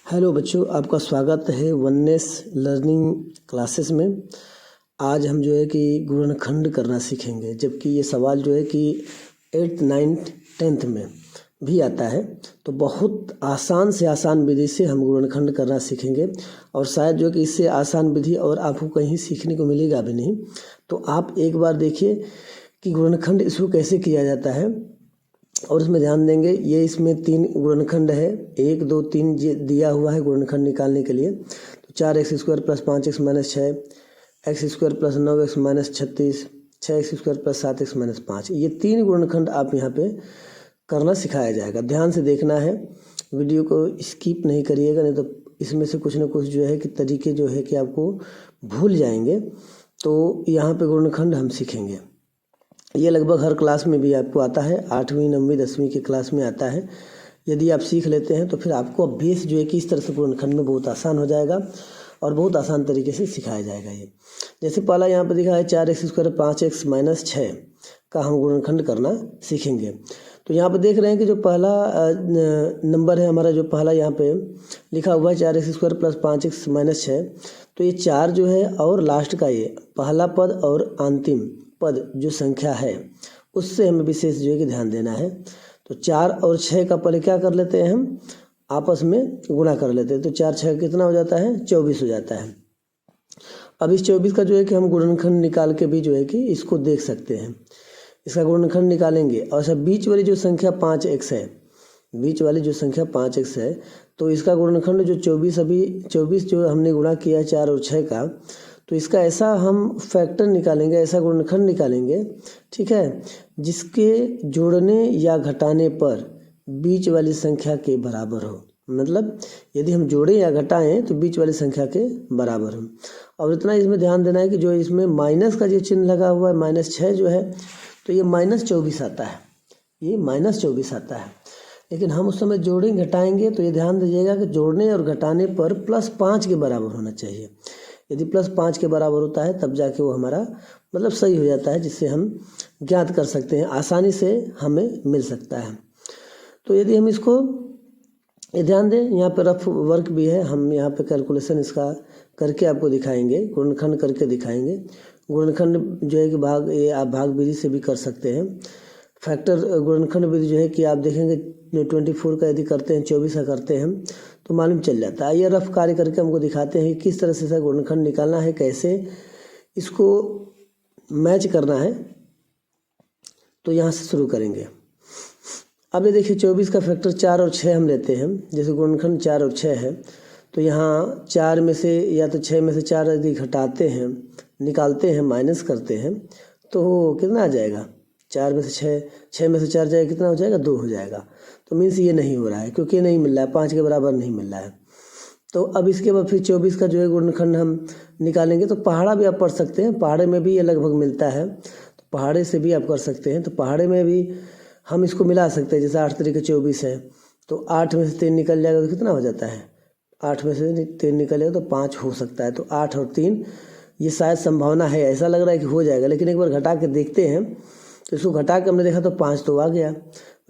Hello बच्चों, आपका स्वागत है वननेस लर्निंग क्लासेस में। आज हम जो है कि गुणनखंड करना सीखेंगे, जबकि ये सवाल जो है कि 8th 9th 10th में भी आता है। तो बहुत आसान से आसान विधि से हम गुणनखंड करना सीखेंगे और शायद जो है कि इससे आसान विधि और आपको कहीं सीखने को मिलेगा भी नहीं। तो आप एक बार देखिए कि गुणनखंड इसको कैसे किया जाता है और इसमें ध्यान देंगे। ये इसमें 3 गुणनखंड है, 1 2 3 दिया हुआ है गुणनखंड निकालने के लिए। तो 4x² + 5x - 6, x² + 9x - 36, 6x² + 7x - 5, ये 3 गुणनखंड आप यहाँ पे करना सिखाया जाएगा। ध्यान से देखना है, वीडियो को स्किप नहीं करिएगा, नहीं तो इसमें से कुछ ना कुछ जो है कि तरीके जो है कि आपको भूल जाएंगे। तो यहाँ पे गुणनखंड हम सीखेंगे। ये लगभग हर क्लास में भी आपको आता है, 8वीं 9वीं 10वीं की क्लास में आता है। यदि आप सीख लेते हैं तो फिर आपको बेस जो है कि इस तरह से गुणनखंड में बहुत आसान हो जाएगा और बहुत आसान तरीके से सिखाया जाएगा। ये जैसे पहला यहाँ पर दिखा है 4x² 5x - 6 का हम गुणनखंड करना सीखेंगे। तो यहाँ पर देख रहे हैं कि जो पहला नंबर है हमारा, जो पहला यहाँ पे लिखा हुआ है 4x² + 5x - 6, तो ये 4 जो है और लास्ट का ये पहला पद और अंतिम पद जो संख्या है उससे हमें विशेष जो है कि ध्यान देना है। तो 4 और 6 का पहले क्या कर लेते हैं, हम आपस में गुणा कर लेते हैं। तो 4 6 कितना हो जाता है, 24 हो जाता है। अब इस 24 का जो है कि हम गुणनखंड निकाल के भी जो है कि इसको देख सकते हैं। इसका गुणनखंड निकालेंगे और सब बीच वाली जो संख्या 5x है, बीच वाली जो संख्या 5x है, तो इसका गुणनखंड जो 24 अभी 24 जो हमने गुणा किया है 4 और 6 का, तो इसका ऐसा हम फैक्टर निकालेंगे, ऐसा गुणनखंड निकालेंगे, ठीक है, जिसके जोड़ने या घटाने पर बीच वाली संख्या के बराबर हो। मतलब यदि हम जोड़ें या घटाएं तो बीच वाली संख्या के बराबर हो। और इतना इसमें ध्यान देना है कि जो इसमें माइनस का जो चिन्ह लगा हुआ है, -6 जो है, तो ये -24 आता है, ये -24 आता है। लेकिन हम उस समय जोड़ें घटाएंगे तो ये ध्यान दीजिएगा कि जोड़ने और घटाने पर +5 के बराबर होना चाहिए। यदि +5 के बराबर होता है तब जाके वो हमारा मतलब सही हो जाता है, जिससे हम ज्ञात कर सकते हैं, आसानी से हमें मिल सकता है। तो यदि हम इसको ये ध्यान दें, यहाँ पे रफ वर्क भी है, हम यहाँ पे कैलकुलेशन इसका करके आपको दिखाएंगे, गुणनखंड करके दिखाएंगे। गुणनखंड जो है कि भाग ये आप भाग विधि से भी कर सकते हैं। फैक्टर गुणनखंड विधि जो है कि आप देखेंगे 24 का यदि करते हैं, 24 का करते हैं तो मालूम चल जाता है। ये रफ कार्य करके हमको दिखाते हैं किस तरह से गुणनखंड निकालना है, कैसे इसको मैच करना है। तो यहाँ से शुरू करेंगे। अब ये देखिए 24 का फैक्टर 4 और 6 हम लेते हैं। जैसे गुणनखंड 4 और 6 है, तो यहाँ 4 में से या तो 6 में से 4 यदि घटाते हैं, निकालते हैं, माइनस करते हैं, तो कितना आ जाएगा, 4 में से 6 में से 4 जाएगा, कितना हो जाएगा, 2 हो जाएगा। तो मीन्स ये नहीं हो रहा है, क्योंकि नहीं मिल रहा है, 5 के बराबर नहीं मिल रहा है। तो अब इसके बाद फिर 24 का जो है गुणनखंड हम निकालेंगे। तो पहाड़ा भी आप पढ़ सकते हैं, पहाड़े में भी ये लगभग मिलता है, तो पहाड़े से भी आप कर सकते हैं। तो पहाड़े में भी हम इसको मिला सकते हैं। जैसे 8 तरीके 24 है, तो 8 में से 3 निकल जाएगा तो कितना हो जाता है, 8 में से 3 निकलेगा तो 5 हो सकता है। तो 8 और 3 ये शायद संभावना है, ऐसा लग रहा है कि हो जाएगा, लेकिन एक बार घटा के देखते हैं। तो इसको घटा के हमने देखा तो 5 तो आ गया,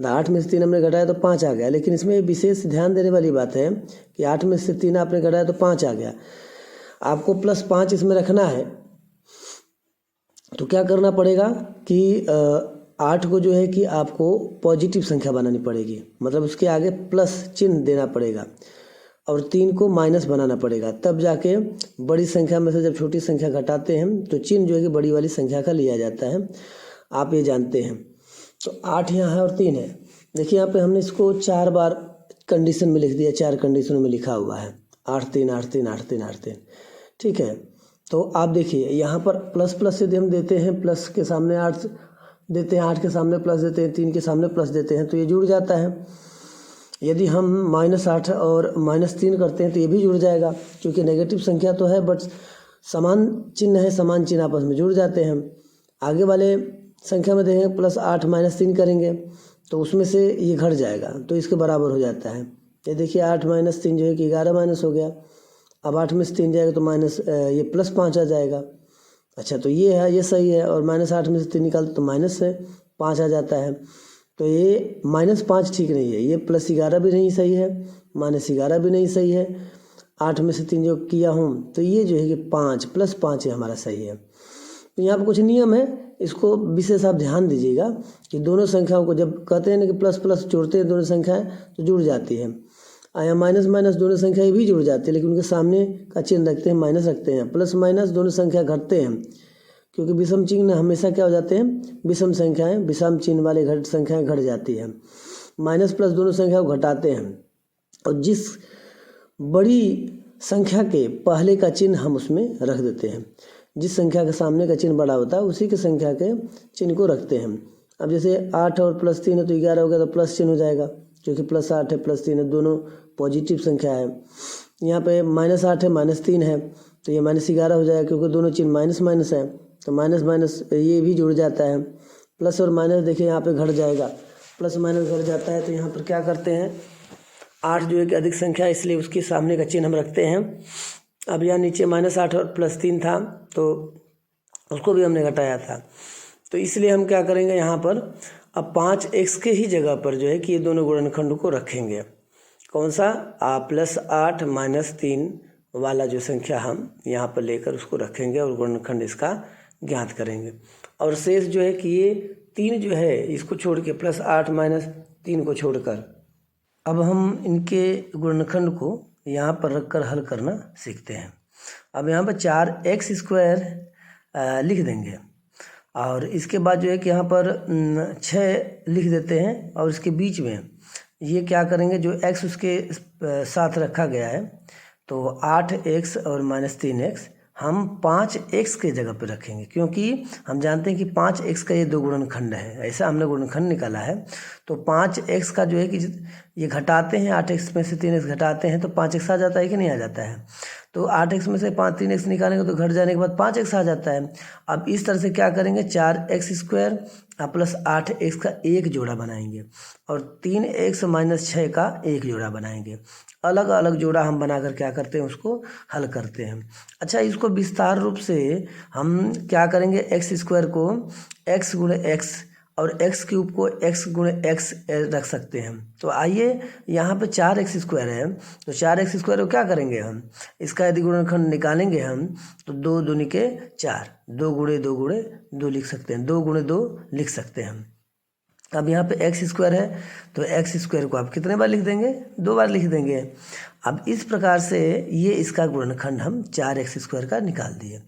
8 में से 3 हमने घटाया तो 5 आ गया। लेकिन इसमें विशेष ध्यान देने वाली बात है कि 8 में से 3 आपने घटाया तो 5 आ गया, आपको +5 इसमें रखना है। तो क्या करना पड़ेगा कि 8 को जो है कि आपको पॉजिटिव संख्या बनानी पड़ेगी, मतलब उसके आगे प्लस चिन्ह देना पड़ेगा, और 3 को माइनस बनाना पड़ेगा। तब जाके बड़ी संख्या में से जब छोटी संख्या घटाते हैं तो चिन्ह जो है कि बड़ी वाली संख्या का लिया जाता है, आप ये जानते हैं। तो 8 यहाँ है और 3 है। देखिए यहाँ पे हमने इसको 4 बार कंडीशन में लिख दिया, 4 कंडीशनों में लिखा हुआ है, 8 3 8 3 8 3 8 3, ठीक है। तो आप देखिए यहाँ पर प्लस यदि हम देते हैं, प्लस के सामने 8 देते हैं, 8 के सामने प्लस देते हैं, 3 के सामने प्लस देते हैं, तो ये जुड़ जाता है। यदि हम -8 और -3 करते हैं तो ये भी जुड़ जाएगा, क्योंकि नेगेटिव संख्या तो है बट समान चिन्ह है, समान चिन्ह आपस में जुड़ जाते हैं। आगे वाले संख्या में देखेंगे +8 -3 करेंगे तो उसमें से ये घट जाएगा, तो इसके बराबर हो जाता है। ये देखिए 8 - 3 जो है कि 11 माइनस हो गया। अब 8 में से 3 जाएगा तो ये +5 आ जाएगा। अच्छा, तो ये है, ये सही है। और -8 में से 3 निकालते तो -5 आ जाता है। तो ये -5 ठीक नहीं है, ये +11 भी नहीं सही है, -11 भी नहीं सही है। 8 में से 3 जो किया हूँ तो ये जो है कि 5 + 5 ये हमारा सही है। तो यहाँ पर कुछ नियम है, इसको विशेष आप ध्यान दीजिएगा कि दोनों संख्याओं को जब कहते हैं ना कि प्लस प्लस जोड़ते हैं दोनों संख्याएं तो जुड़ जाती है, या माइनस माइनस दोनों संख्याएं भी जुड़ जाती है, लेकिन उनके सामने का चिन्ह रखते हैं, माइनस रखते हैं। प्लस माइनस दोनों संख्या घटते हैं, क्योंकि विषम चिन्ह हमेशा क्या हो जाते हैं, विषम संख्याएं, विषम चिन्ह वाले संख्याएं घट जाती है। माइनस प्लस दोनों संख्या को घटाते हैं, और जिस बड़ी संख्या के पहले का चिन्ह हम उसमें रख देते हैं। जिस संख्या के सामने का चिन्ह बड़ा होता है उसी के संख्या के चिन्ह को रखते हैं। अब जैसे 8 और +3 है तो 11 हो गया, तो प्लस चिन्ह हो जाएगा, क्योंकि +8 है +3 है, दोनों पॉजिटिव संख्या है। यहाँ पे -8 है -3 है तो ये -11 हो जाएगा, क्योंकि दोनों चिन्ह माइनस माइनस है, तो माइनस माइनस ये भी जुड़ जाता है। प्लस और माइनस देखिए यहाँ पे घट जाएगा, प्लस माइनस घट जाता है, तो यहाँ पर क्या करते हैं, 8 जो है कि अधिक संख्या, इसलिए उसके सामने का चिन्ह हम रखते हैं। अब यहाँ नीचे -8 और +3 था तो उसको भी हमने घटाया था, तो इसलिए हम क्या करेंगे यहाँ पर, अब 5x के ही जगह पर जो है कि ये दोनों गुणनखंड को रखेंगे। कौन सा, +8 -3 वाला जो संख्या हम यहाँ पर लेकर उसको रखेंगे और गुणनखंड इसका ज्ञात करेंगे। और शेष जो है कि ये 3 जो है इसको छोड़ के, +8 -3 को छोड़कर अब हम इनके गुणनखंड को यहाँ पर रखकर हल करना सीखते हैं। अब यहाँ पर 4x² लिख देंगे, और इसके बाद जो है कि यहाँ पर 6 लिख देते हैं, और इसके बीच में ये क्या करेंगे, जो x उसके साथ रखा गया है तो 8x और -3x हम 5x के जगह पे रखेंगे, क्योंकि हम जानते हैं कि 5x का ये 2 गुणनखंड है, ऐसा हमने गुणनखंड निकाला है। तो 5x का जो है कि ये घटाते हैं, 8x में से 3x घटाते हैं तो 5x आ जाता है कि नहीं आ जाता है। तो 8x में से 3x निकालेंगे तो घट जाने के बाद 5x आ जाता है। अब इस तरह से क्या करेंगे, 4x² + 8x का एक जोड़ा बनाएंगे, और 3x - 6 का एक जोड़ा बनाएंगे। अलग अलग जोड़ा हम बनाकर क्या करते हैं, उसको हल करते हैं। अच्छा, इसको विस्तार रूप से हम क्या करेंगे, x² को x × x और x³ को x × x रख सकते हैं। तो आइए यहाँ पे 4x² है, तो 4x² को क्या करेंगे हम, इसका यदि गुणनखंड निकालेंगे हम तो 2 दूनी के 4, 2 × 2 × 2 लिख सकते हैं, 2 × 2 लिख सकते हैं हम। अब यहाँ पे x² है तो x² को आप कितने बार लिख देंगे, 2 बार लिख देंगे। अब इस प्रकार से ये इसका गुणनखंड हम 4x² का निकाल दिए।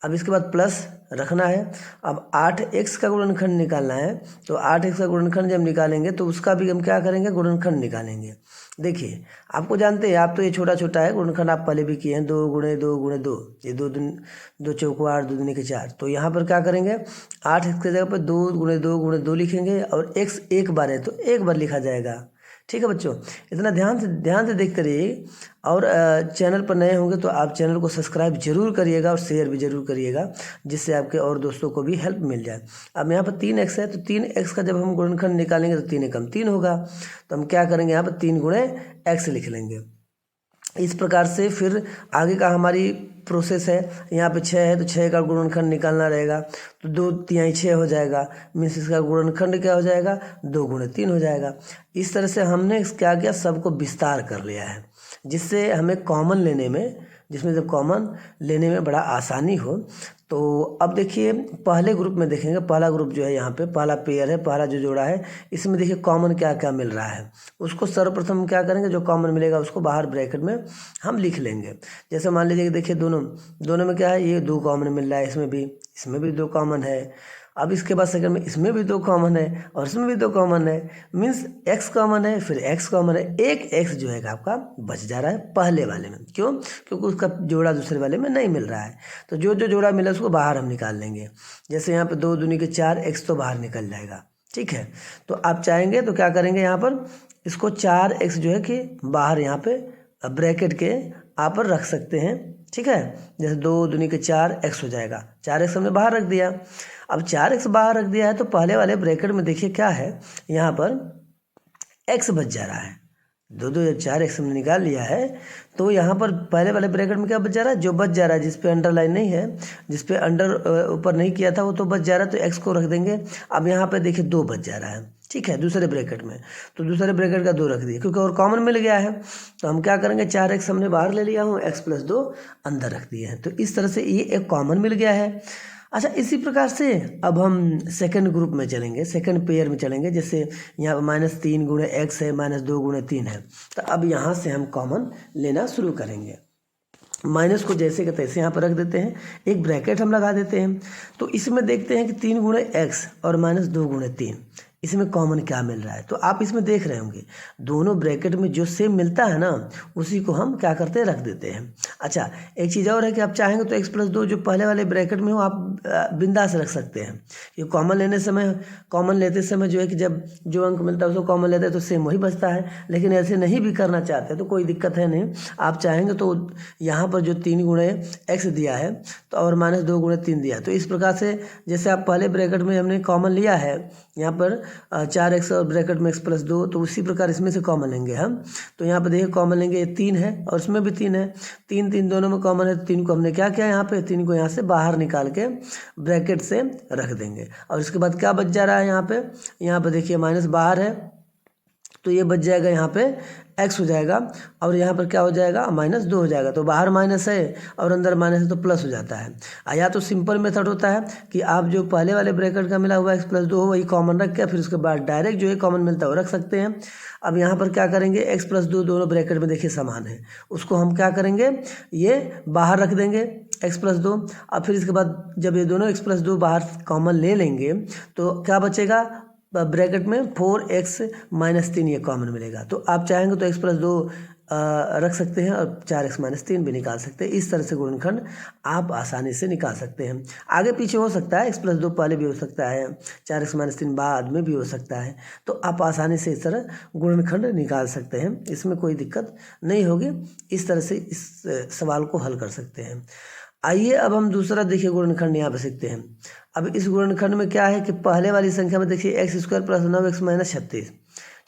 अब इसके बाद प्लस रखना है। अब 8x का गुणनखंड निकालना है, तो 8x का गुणनखंड जब निकालेंगे तो उसका भी हम क्या करेंगे, गुणनखंड निकालेंगे। देखिए आपको जानते हैं, आप तो ये छोटा छोटा है गुणनखंड, आप पहले भी किए हैं, 2 × 2 × 2, ये 2 चौको 8, 2 दूनी के 4। तो यहाँ पर क्या करेंगे, 8x की जगह पर 2 × 2 × 2 लिखेंगे, और x एक बार है तो एक बार लिखा जाएगा। ठीक है बच्चों, इतना ध्यान से देखते रहिए। और चैनल पर नए होंगे तो आप चैनल को सब्सक्राइब जरूर करिएगा और शेयर भी जरूर करिएगा, जिससे आपके और दोस्तों को भी हेल्प मिल जाए। अब यहाँ पर 3x है, तो 3x का जब हम गुणनखंड निकालेंगे तो 3 × 3 होगा, तो हम क्या करेंगे, यहाँ पर 3 × x लिख लेंगे। इस प्रकार से फिर आगे का हमारी प्रोसेस है। यहाँ पे 6 है तो 6 का गुणनखंड निकालना रहेगा, तो 2 × 6 हो जाएगा, मीन्स इसका गुणनखंड क्या हो जाएगा, 2 × 3 हो जाएगा। इस तरह से हमने क्या किया, सबको विस्तार कर लिया है, जिससे हमें कॉमन लेने में, जिसमें जब कॉमन लेने में बड़ा आसानी हो। तो अब देखिए पहले ग्रुप में देखेंगे, पहला ग्रुप जो है यहाँ पे पहला पेयर है, पहला जो जोड़ा है, इसमें देखिए कॉमन क्या क्या मिल रहा है, उसको सर्वप्रथम हम क्या करेंगे, जो कॉमन मिलेगा उसको बाहर ब्रैकेट में हम लिख लेंगे। जैसे मान लीजिए कि देखिए दोनों में क्या है, ये 2 कॉमन मिल रहा है, इसमें भी 2 कॉमन है। अब इसके बाद सेकंड में इसमें भी 2 कॉमन है और इसमें भी 2 कॉमन है, मीन्स x कॉमन है, फिर x कॉमन है, एक x जो है आपका बच जा रहा है पहले वाले में। क्यों? क्योंकि उसका जोड़ा दूसरे वाले में नहीं मिल रहा है। तो जो जोड़ा मिला उसको बाहर हम निकाल लेंगे। जैसे यहाँ पे 2 दूनी के 4, x तो बाहर निकल जाएगा। ठीक है, तो आप चाहेंगे तो क्या करेंगे, यहाँ पर इसको 4x जो है कि बाहर यहाँ पे ब्रैकेट के आप पर रख सकते हैं। ठीक है, जैसे 2 दूनी के 4, x हो जाएगा, 4x हमने बाहर रख दिया। अब 4x बाहर रख दिया है तो पहले वाले ब्रैकेट में देखिए क्या है, यहाँ पर x बच जा रहा है, दो दो या 4x हमने निकाल लिया है, तो यहाँ पर पहले वाले ब्रैकेट में क्या बच जा रहा है, जो बच जा रहा है जिस पे अंडरलाइन नहीं है, जिस पे अंडर ऊपर नहीं किया था वो तो बच जा रहा है, तो x को रख देंगे। अब यहाँ पे देखिए 2 बच जा रहा है, ठीक है, दूसरे ब्रैकेट में, तो दूसरे ब्रैकेट का 2 रख दिए क्योंकि और कॉमन मिल गया है। तो हम क्या करेंगे, 4x हमने बाहर ले लिया हूँ, x + 2 अंदर रख दिए हैं, तो इस तरह से ये एक कॉमन मिल गया है। अच्छा, इसी प्रकार से अब हम सेकंड ग्रुप में चलेंगे, सेकंड पेयर में चलेंगे। जैसे यहाँ पर -3 × x है, -2 × 3 है, तो अब यहाँ से हम कॉमन लेना शुरू करेंगे। माइनस को जैसे के तैसे यहाँ पर रख देते हैं, एक ब्रैकेट हम लगा देते हैं। तो इसमें देखते हैं कि 3 × x और -2 × 3, इसमें कॉमन क्या मिल रहा है। तो आप इसमें देख रहे होंगे दोनों ब्रैकेट में जो सेम मिलता है ना, उसी को हम क्या करते हैं, रख देते हैं। अच्छा, एक चीज़ और है कि आप चाहेंगे तो x + 2 जो पहले वाले ब्रैकेट में हो आप बिंदास रख सकते हैं। ये कॉमन लेते समय जो है कि जब जो अंक मिलता है उसको कॉमन लेते हैं तो सेम वही बचता है। लेकिन ऐसे नहीं भी करना चाहते तो कोई दिक्कत है नहीं, आप चाहेंगे तो यहाँ पर जो 3 × x दिया है तो और -2 × 3 दिया, तो इस प्रकार से जैसे आप पहले ब्रैकेट में हमने कॉमन लिया है यहाँ पर 4x और ब्रैकेट में x + 2, तो उसी प्रकार इसमें से कॉमन लेंगे हम। तो यहाँ पर देखिए कॉमन लेंगे, ये 3 है और इसमें भी 3 है, 3 3 दोनों में कॉमन है, तो 3 को हमने क्या किया, यहाँ पे 3 को यहाँ से बाहर निकाल के ब्रैकेट से रख देंगे। और इसके बाद क्या बच जा रहा है, यहाँ पे देखिए माइनस बाहर है तो ये बच जाएगा, यहाँ पे x हो जाएगा और यहाँ पर क्या हो जाएगा, -2 हो जाएगा। तो बाहर माइनस है और अंदर माइनस है तो प्लस हो जाता है। या तो सिंपल मेथड होता है कि आप जो पहले वाले ब्रैकेट का मिला हुआ x + 2 हो वही कॉमन रख के फिर उसके बाद डायरेक्ट जो है कॉमन मिलता है वो रख सकते हैं। अब यहाँ पर क्या करेंगे, x + 2 दोनों ब्रैकेट में देखिए समान है, उसको हम क्या करेंगे, ये बाहर रख देंगे x + 2। अब फिर इसके बाद जब ये दोनों x + 2 बाहर कॉमन ले लेंगे तो क्या बचेगा, ब्रैकेट में 4x - 3 ये कॉमन मिलेगा। तो आप चाहेंगे तो x + 2 रख सकते हैं और 4x - 3 भी निकाल सकते हैं। इस तरह से गुणनखंड आप आसानी से निकाल सकते हैं। आगे पीछे हो सकता है, x + 2 पहले भी हो सकता है, 4x - 3 बाद में भी हो सकता है, तो आप आसानी से इस तरह गुणनखंड निकाल सकते हैं, इसमें कोई दिक्कत नहीं होगी। इस तरह से इस सवाल को हल कर सकते हैं। आइए अब हम दूसरा देखिए गुणनखंड यहाँ पे सीखते हैं। अब इस गुणनखंड में क्या है कि पहले वाली संख्या में देखिए x² + 9x - 36,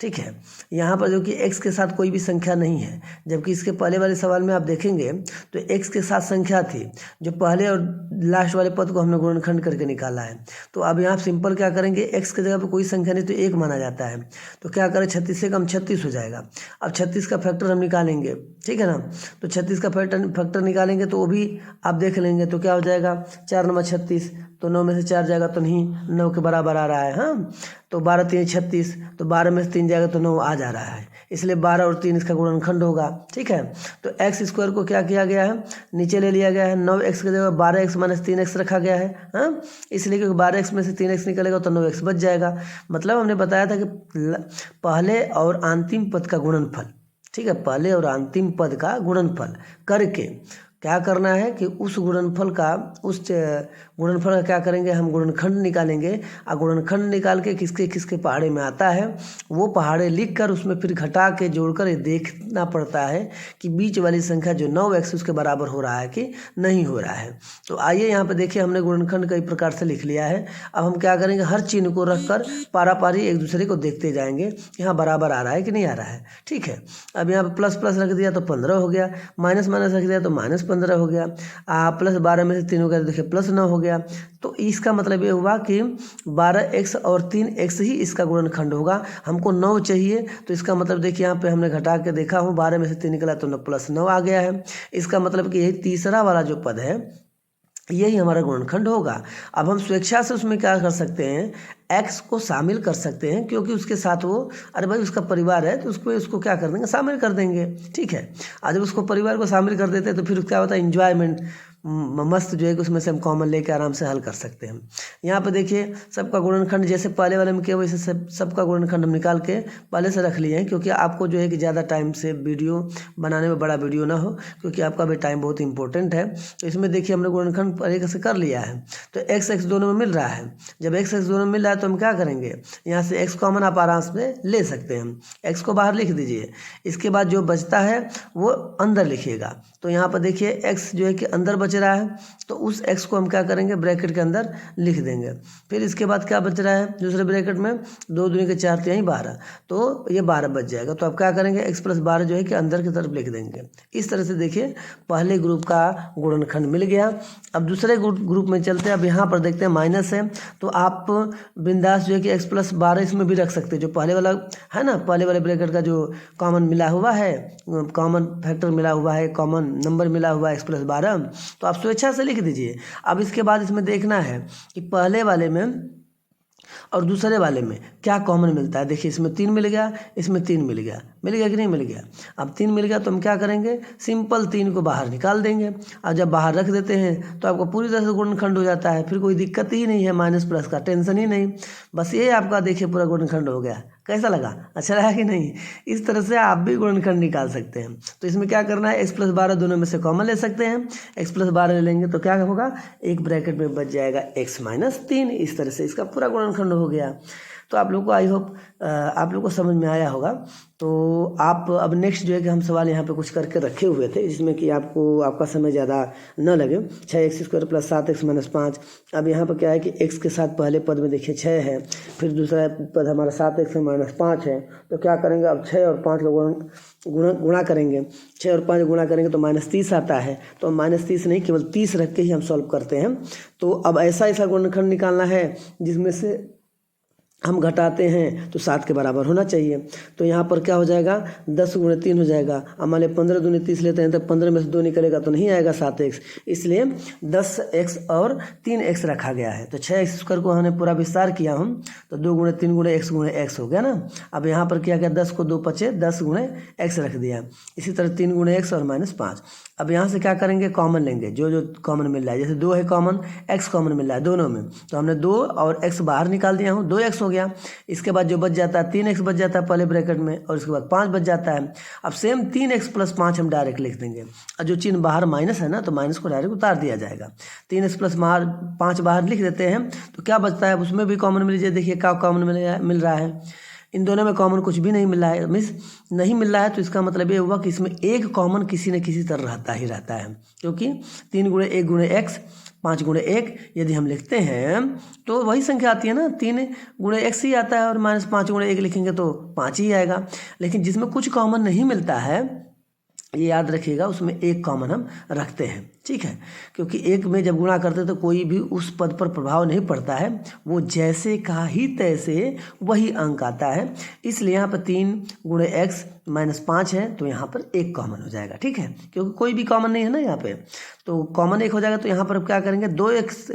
ठीक है। यहाँ पर जो कि x के साथ कोई भी संख्या नहीं है, जबकि इसके पहले वाले सवाल में आप देखेंगे तो x के साथ संख्या थी, जो पहले और लास्ट वाले पद को हमने गुणनखंड करके निकाला है। तो अब यहाँ सिंपल क्या करेंगे, x की जगह पे कोई संख्या नहीं तो 1 माना जाता है, तो क्या करें 36 से कम 36 हो जाएगा। अब 36 का फैक्टर हम निकालेंगे, ठीक है ना, तो 36 का फैक्टर निकालेंगे तो वो भी आप देख लेंगे, तो क्या हो जाएगा, 4 9 36, तो 9 में से 4 जाएगा तो नहीं, 9 के बराबर आ रहा है, हाँ, तो 12 3 36, तो 12 में से 3 जाएगा तो 9 आ जा रहा है, इसलिए 12 और 3 इसका गुणनखंड होगा, ठीक है। तो x² को क्या किया गया है, नीचे ले लिया गया है, 9x की जगह 12x - 3x रखा गया है, हाँ, इसलिए क्योंकि 12x में से 3x निकलेगा तो 9x बच जाएगा। मतलब हमने बताया था कि पहले और अंतिम पद का गुणनफल, ठीक है, पहले और अंतिम पद का गुणनफल करके क्या करना है कि उस गुणनफल का क्या करेंगे, हम गुणनखंड निकालेंगे, और गुणनखंड निकाल के किसके किसके पहाड़े में आता है वो पहाड़े लिख कर उसमें फिर घटा के जोड़कर ये देखना पड़ता है कि बीच वाली संख्या जो 9x उसके बराबर हो रहा है कि नहीं हो रहा है। तो आइए यहाँ पे देखिए हमने गुणनखंड कई प्रकार से लिख लिया है। अब हम क्या करेंगे, हर चिन्ह को रख कर पारापारी एक दूसरे को देखते जाएंगे, यहाँ बराबर आ रहा है कि नहीं आ रहा है, ठीक है। अब यहाँ पर प्लस प्लस रख दिया तो 15 हो गया, माइनस माइनस रख दिया तो -15 हो गया, प्लस 12 में से 3 हो गया तो देखिए +9 हो गया। तो इसका मतलब ये हुआ कि 12x और 3x ही इसका गुणनखंड होगा। हमको 9 चाहिए, तो इसका मतलब देखिए यहाँ पे हमने घटा के देखा हूँ, 12 में से 3 निकला तो +9 आ गया है। इसका मतलब कि यही तीसरा वाला जो पद है यही हमारा गुणनखंड होगा। अब हम स्वेच्छा से उसमें क्या कर सकते हैं, x को शामिल कर सकते हैं, क्योंकि उसके साथ वो, अरे भाई उसका परिवार है तो उसको क्या कर देंगे, शामिल कर देंगे, ठीक है। आज जब उसको परिवार को शामिल कर देते हैं तो फिर क्या होता है, इंजॉयमेंट मस्त जो है कि उसमें से हम कॉमन लेके आराम से हल कर सकते हैं। यहाँ पे देखिए सबका गुणनखंड जैसे पहले वाले में किया वैसे सबका गुणनखंड हम निकाल के पहले से रख लिए हैं, क्योंकि आपको जो है कि ज़्यादा टाइम से वीडियो बनाने में बड़ा वीडियो ना हो, क्योंकि आपका भी टाइम बहुत इंपॉर्टेंट है। तो इसमें देखिए हमने गुणनखंड पहले से कर लिया है, तो x दोनों में मिल रहा है। जब x दोनों में मिल रहा है तो हम क्या करेंगे, यहाँ से x कॉमन आप आराम से ले सकते हैं, x को बाहर लिख दीजिए। इसके बाद जो बचता है वो अंदर लिखिएगा। तो यहाँ पर देखिए x जो है कि अंदर बच बच रहा है, तो उस x को हम क्या करेंगे ब्रैकेट के अंदर लिख देंगे। फिर इसके बाद क्या बच रहा है दूसरे ब्रैकेट में, 2 दूनी के 4 यहीं 12, तो ये 12 बच जाएगा। तो अब क्या करेंगे x + 12 जो है कि अंदर की तरफ लिख देंगे। इस तरह से देखिए पहले ग्रुप का गुणनखंड मिल गया। अब दूसरे ग्रुप में चलते हैं। अब यहाँ पर देखते हैं माइनस है, तो आप बिंदास जो है कि x + 12 इसमें भी रख सकते हैं। जो पहले वाला है ना, पहले वाले ब्रैकेट का जो कॉमन मिला हुआ है, कॉमन फैक्टर मिला हुआ है, कॉमन नंबर मिला हुआ है x + 12, तो आप स्वेच्छा से लिख दीजिए। अब इसके बाद इसमें देखना है कि पहले वाले में और दूसरे वाले में क्या कॉमन मिलता है। देखिए इसमें 3 मिल गया, इसमें 3 मिल गया, मिल गया कि नहीं मिल गया। अब 3 मिल गया तो हम क्या करेंगे, सिंपल 3 को बाहर निकाल देंगे। और जब बाहर रख देते हैं तो आपको पूरी तरह से गुणनखंड हो जाता है, फिर कोई दिक्कत ही नहीं है, माइनस प्लस का टेंशन ही नहीं। बस ये आपका देखिए पूरा गुणनखंड हो गया। कैसा लगा, अच्छा लगा कि नहीं। इस तरह से आप भी गुणनखंड निकाल सकते हैं। तो इसमें क्या करना है, x + 12 दोनों में से कॉमन ले सकते हैं। x + 12 ले लेंगे तो क्या होगा, एक ब्रैकेट में बच जाएगा x - 3। इस तरह से इसका पूरा गुणनखंड हो गया। तो आप लोग को आई होप आप लोग को समझ में आया होगा। तो आप अब नेक्स्ट जो है कि हम सवाल यहाँ पे कुछ करके रखे हुए थे, जिसमें कि आपका समय ज़्यादा न लगे। 6x² + 7x - 5। अब यहाँ पर क्या है कि x के साथ पहले पद में देखिए 6 है, फिर दूसरा पद हमारा 7x - 5 है। तो क्या करेंगे, अब 6 और 5 का गुणा करेंगे। 6 और 5 गुणा करेंगे तो -30 आता है। तो -30 नहीं, केवल 30 रख के ही हम सॉल्व करते हैं। तो अब ऐसा गुणनखंड निकालना है जिसमें से हम घटाते हैं तो 7 के बराबर होना चाहिए। तो यहाँ पर क्या हो जाएगा, 10 × 3 हो जाएगा। अब मान लें 15 दूनी 30 लेते हैं तो 15 में से 2 निकलेगा तो नहीं आएगा 7x, इसलिए 10x और 3x रखा गया है। तो 6x² को हमने पूरा विस्तार किया हम, तो 2 × 3 × x हो गया ना। अब यहाँ पर क्या किया, 10 को 2 पचे 10 × x रख दिया। इसी तरह 3 × x और -5। अब यहाँ से क्या करेंगे, कॉमन लेंगे, जो कॉमन मिल रहा है। जैसे 2 है कॉमन, x कॉमन मिल रहा है दोनों में, तो हमने 2 और x बाहर निकाल दिया हूँ, 2x हो गया। इसके बाद जो बच जाता है 3x बच जाता है पहले ब्रैकेट में, और इसके बाद 5 बच जाता है। अब सेम 3x + 5 हम डायरेक्ट लिख देंगे, और जो चिन्ह बाहर माइनस है ना, तो माइनस को डायरेक्ट उतार दिया जाएगा। 3x + 5 बाहर लिख देते हैं, तो क्या बचता है, उसमें भी कॉमन मिल जाए। देखिए क्या कॉमन मिल रहा है, इन दोनों में कॉमन कुछ भी नहीं मिल रहा है, नहीं मिल रहा है। तो इसका मतलब ये हुआ कि इसमें एक कॉमन किसी न किसी तरह रहता है, क्योंकि 3 × 1 × x 5 × 1 यदि हम लिखते हैं तो वही संख्या आती है ना, 3 × x ही आता है, और -5 × 1 लिखेंगे तो 5 ही आएगा। लेकिन जिसमें कुछ कॉमन नहीं मिलता है, ये याद रखिएगा, उसमें एक कॉमन हम रखते हैं, ठीक है। क्योंकि एक में जब गुणा करते हैं तो कोई भी उस पद पर प्रभाव नहीं पड़ता है, वो जैसे का ही तैसे वही अंक आता है। इसलिए यहाँ पर 3 × x - 5 है, तो यहाँ पर एक कॉमन हो जाएगा, ठीक है, क्योंकि कोई भी कॉमन नहीं है ना यहाँ पे। तो कॉमन एक हो जाएगा। तो यहाँ पर क्या करेंगे, 3x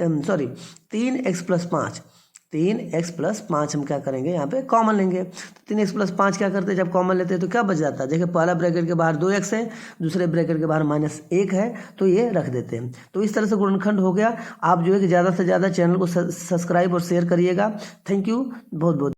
+ 5, 3x + 5 हम क्या करेंगे, यहाँ पे कॉमन लेंगे। तो 3x + 5 क्या करते हैं, जब कॉमन लेते हैं तो क्या बच जाता है। देखिए पहला ब्रैकेट के बाहर 2x है, दूसरे ब्रैकेट के बाहर -1 है, तो ये रख देते हैं। तो इस तरह से गुणनखंड हो गया। आप जो है कि ज़्यादा से ज़्यादा चैनल को सब्सक्राइब और शेयर करिएगा। थैंक यू बहुत बहुत।